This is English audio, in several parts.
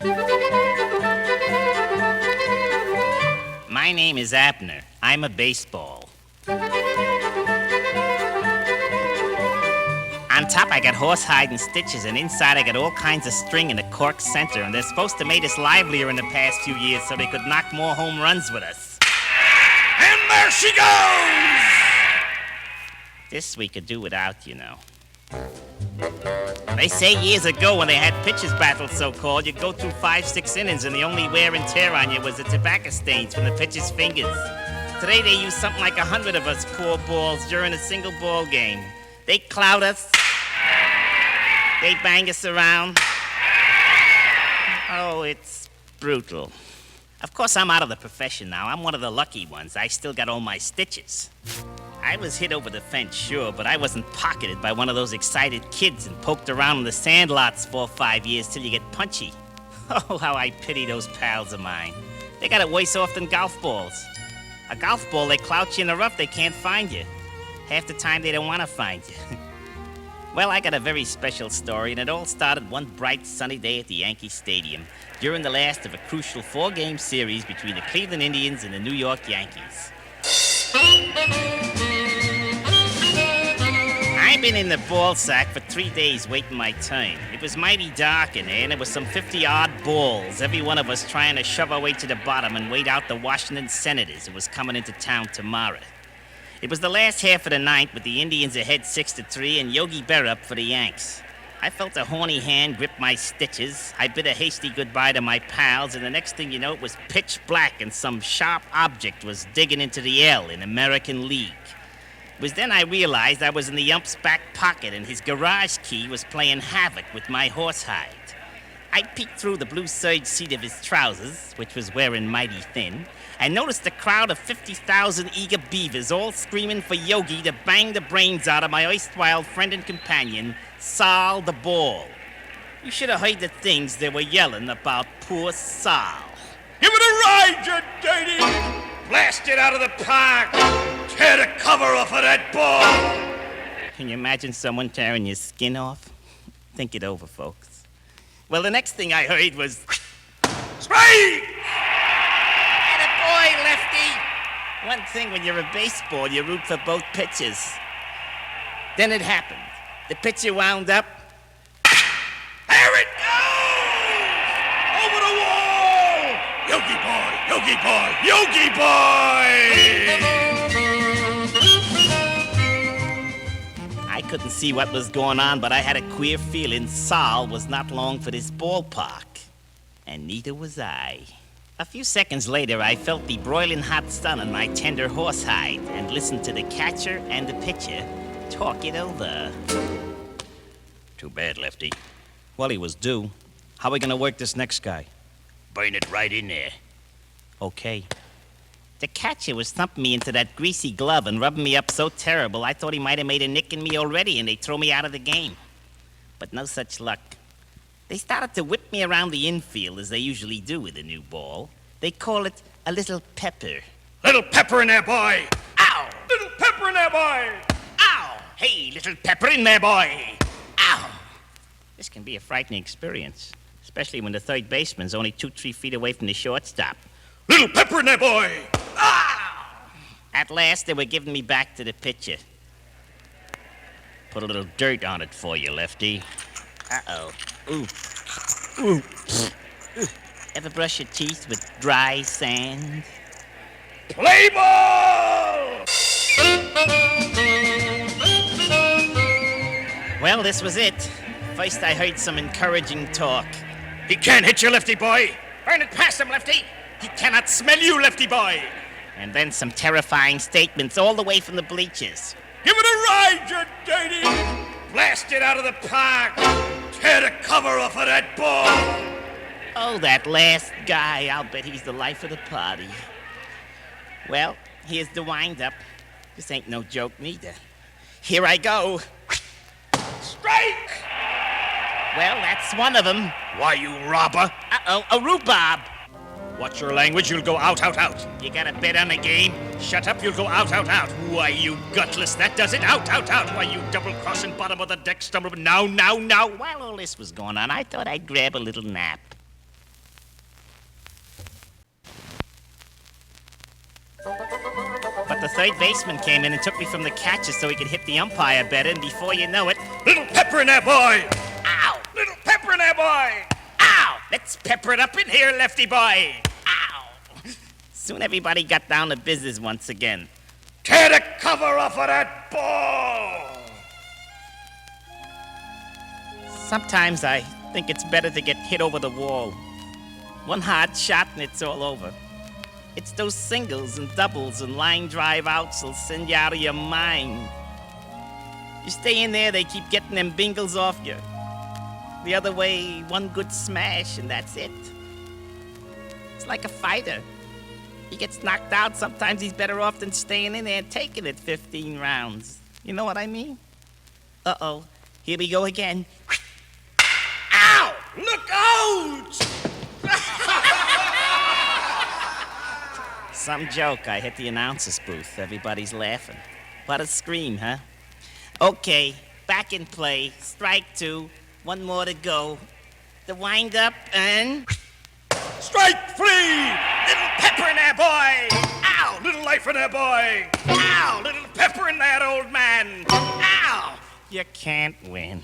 My name is Abner. I'm a baseball. On top, I got horsehide and stitches, and inside I got all kinds of string and a cork center, and they're supposed to make us livelier in the past few years so they could knock more home runs with us. And there she goes! This we could do without, you know. They say years ago when they had pitchers battles, so-called, you'd go through 5-6 innings and the only wear and tear on you was the tobacco stains from the pitcher's fingers. Today they use something like 100 of us poor balls during a single ball game. They clout us. They bang us around. Oh, it's brutal. Of course, I'm out of the profession now. I'm one of the lucky ones. I still got all my stitches. I was hit over the fence, sure, but I wasn't pocketed by one of those excited kids and poked around in the sand lots 4 or 5 years till you get punchy. Oh, how I pity those pals of mine. They got it worse off than golf balls. A golf ball, they clout you in the rough, they can't find you. Half the time, they don't want to find you. Well, I got a very special story, and it all started one bright sunny day at the Yankee Stadium during the last of a crucial 4-game series between the Cleveland Indians and the New York Yankees. I've been in the ball sack for 3 days waiting my turn. It was mighty dark in there, and there was some 50-odd balls, every one of us trying to shove our way to the bottom and wait out the Washington Senators who was coming into town tomorrow. It was the last half of the ninth with the Indians ahead 6-3 and Yogi Berra up for the Yanks. I felt a horny hand grip my stitches. I bid a hasty goodbye to my pals, and the next thing you know, it was pitch black and some sharp object was digging into the L in American League. It was then I realized I was in the ump's back pocket and his garage key was playing havoc with my horsehide. I peeked through the blue serge seat of his trousers, which was wearing mighty thin, and noticed a crowd of 50,000 eager beavers all screaming for Yogi to bang the brains out of my erstwhile friend and companion, Sal the Ball. You should have heard the things they were yelling about poor Sal. Give it a ride, you dirty! Blast it out of the park! Tear the cover off of that ball! Can you imagine someone tearing your skin off? Think it over, folks. Well, the next thing I heard was... Strike! Attaboy, Lefty! One thing, when you're a baseball, you root for both pitchers. Then it happened. The pitcher wound up. There it goes! Over the wall! Yogi boy! Yogi boy! Yogi boy! I couldn't see what was going on, but I had a queer feeling Sal was not long for this ballpark. And neither was I. A few seconds later, I felt the broiling hot sun on my tender horsehide and listened to the catcher and the pitcher talk it over. Too bad, Lefty. Well, he was due. How are we gonna work this next guy? Burn it right in there. Okay. The catcher was thumping me into that greasy glove and rubbing me up so terrible I thought he might have made a nick in me already and they'd throw me out of the game. But no such luck. They started to whip me around the infield as they usually do with a new ball. They call it a little pepper. Little pepper in there, boy! Ow! Little pepper in there, boy! Ow! Hey, little pepper in there, boy! Ow! This can be a frightening experience, especially when the third baseman's only 2-3 feet away from the shortstop. Little pepper in there, boy! Ow! At last, they were giving me back to the pitcher. Put a little dirt on it for you, Lefty. Uh-oh. Ooh. Ooh. Ever brush your teeth with dry sand? Play ball! Well, this was it. First, I heard some encouraging talk. He can't hit you, Lefty boy! Burn it past him, Lefty! He cannot smell you, Lefty boy! And then some terrifying statements all the way from the bleachers. Give it a ride, you dirty! Blast it out of the park! Tear the cover off of that ball! Oh, that last guy. I'll bet he's the life of the party. Well, here's the wind-up. This ain't no joke neither. Here I go. Strike! Well, that's one of them. Why, you robber? Uh-oh, a rhubarb. Watch your language, you'll go out, out, out. You got a bet on the game? Shut up, you'll go out, out, out. Why, you gutless, that does it. Out, out, out. Why, you double-crossing bottom of the deck stumble. Now, now, now. While all this was going on, I thought I'd grab a little nap. But the third baseman came in and took me from the catcher so he could hit the umpire better, and before you know it, Little pepper in there, boy! ow! Little pepper in there, boy! Ow! Let's pepper it up in here, lefty boy! Ow! Soon everybody got down to business once again. Tear the cover off of that ball! Sometimes I think it's better to get hit over the wall. One hard shot and it's all over. It's those singles and doubles and line drive outs that'll send you out of your mind. You stay in there, they keep getting them bingles off you. The other way, one good smash and that's it. It's like a fighter. He gets knocked out, sometimes he's better off than staying in there and taking it 15 rounds. You know what I mean? Uh-oh, here we go again. Ow! Look out! Some joke, I hit the announcer's booth. Everybody's laughing. What a scream, huh? Okay, back in play. Strike two. One more to go. The wind up and... Strike three! Little pepper in there, boy! Ow! Little life in there, boy! Ow! Little pepper in that old man! Ow! You can't win.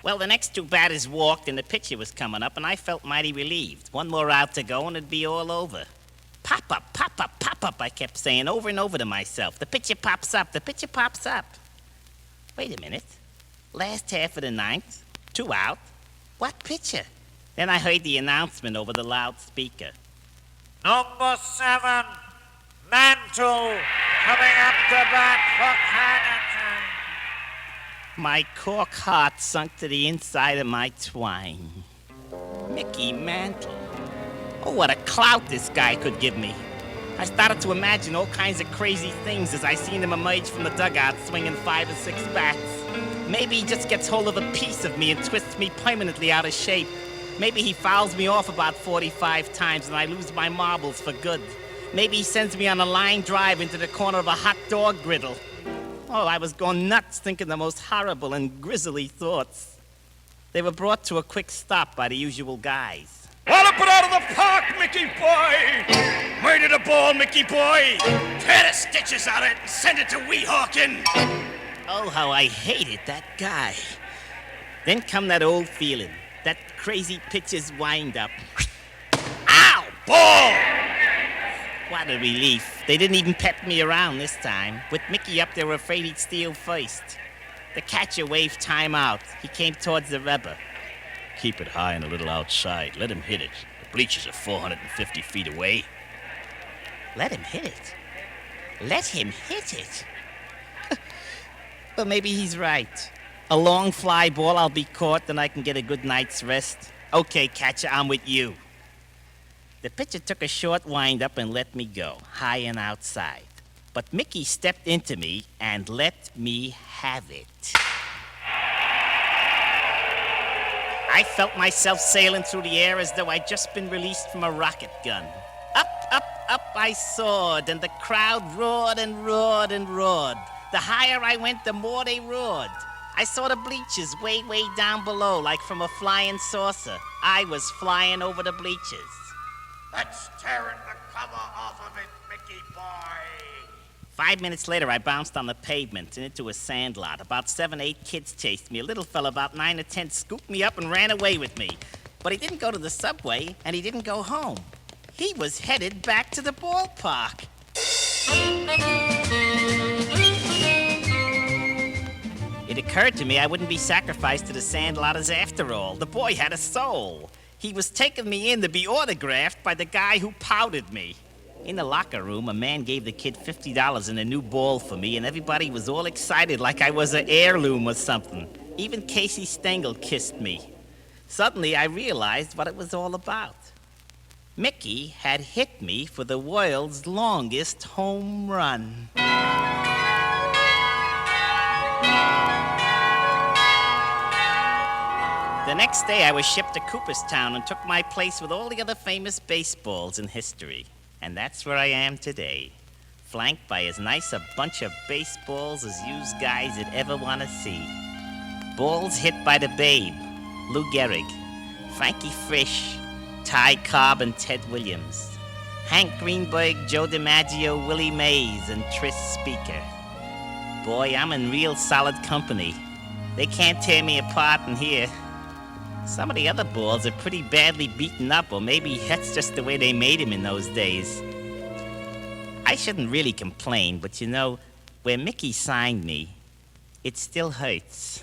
Well, the next two batters walked and the pitcher was coming up and I felt mighty relieved. One more out to go and it'd be all over. Pop up, pop up, pop up, I kept saying over and over to myself. The pitcher pops up, the pitcher pops up. Wait a minute. Last half of the ninth, 2 out. What pitcher? Then I heard the announcement over the loudspeaker. Number 7, Mantle, coming up to bat for Canada. My cork heart sunk to the inside of my twine. Mickey Mantle. Oh, what a clout this guy could give me. I started to imagine all kinds of crazy things as I seen him emerge from the dugout swinging 5 or 6 bats. Maybe he just gets hold of a piece of me and twists me permanently out of shape. Maybe he fouls me off about 45 times and I lose my marbles for good. Maybe he sends me on a line drive into the corner of a hot dog griddle. Oh, I was going nuts thinking the most horrible and grisly thoughts. They were brought to a quick stop by the usual guys. Wallop it out of the park, Mickey boy! Murder the ball, Mickey boy! Tear the stitches out of it and send it to Weehawken! Oh, how I hated that guy. Then come that old feeling, that crazy pitcher's wind-up. Ow! Ball! What a relief. They didn't even pep me around this time. With Mickey up, they were afraid he'd steal first. The catcher waved timeout. He came towards the rubber. Keep it high and a little outside. Let him hit it. The bleachers are 450 feet away. Let him hit it. Let him hit it. Well, maybe he's right. A long fly ball, I'll be caught, then I can get a good night's rest. Okay, catcher, I'm with you. The pitcher took a short wind-up and let me go, high and outside. But Mickey stepped into me and let me have it. I felt myself sailing through the air as though I'd just been released from a rocket gun. Up, up, up I soared, and the crowd roared and roared and roared. The higher I went, the more they roared. I saw the bleachers way, way down below, like from a flying saucer. I was flying over the bleachers. That's tearing the cover off of it, Mickey boy! 5 minutes later, I bounced on the pavement and into a sandlot. About 7, 8 kids chased me. A little fella about 9 or 10 scooped me up and ran away with me. But he didn't go to the subway, and he didn't go home. He was headed back to the ballpark. It occurred to me I wouldn't be sacrificed to the sandlotters after all. The boy had a soul. He was taking me in to be autographed by the guy who powdered me. In the locker room, a man gave the kid $50 and a new ball for me, and everybody was all excited like I was an heirloom or something. Even Casey Stengel kissed me. Suddenly, I realized what it was all about. Mickey had hit me for the world's longest home run. The next day, I was shipped to Cooperstown and took my place with all the other famous baseballs in history. And that's where I am today, flanked by as nice a bunch of baseballs as yous guys would ever want to see. Balls hit by the Babe, Lou Gehrig, Frankie Frisch, Ty Cobb, and Ted Williams. Hank Greenberg, Joe DiMaggio, Willie Mays, and Tris Speaker. Boy, I'm in real solid company. They can't tear me apart in here. Some of the other balls are pretty badly beaten up, or maybe that's just the way they made them in those days. I shouldn't really complain, but you know, where Mickey signed me, it still hurts.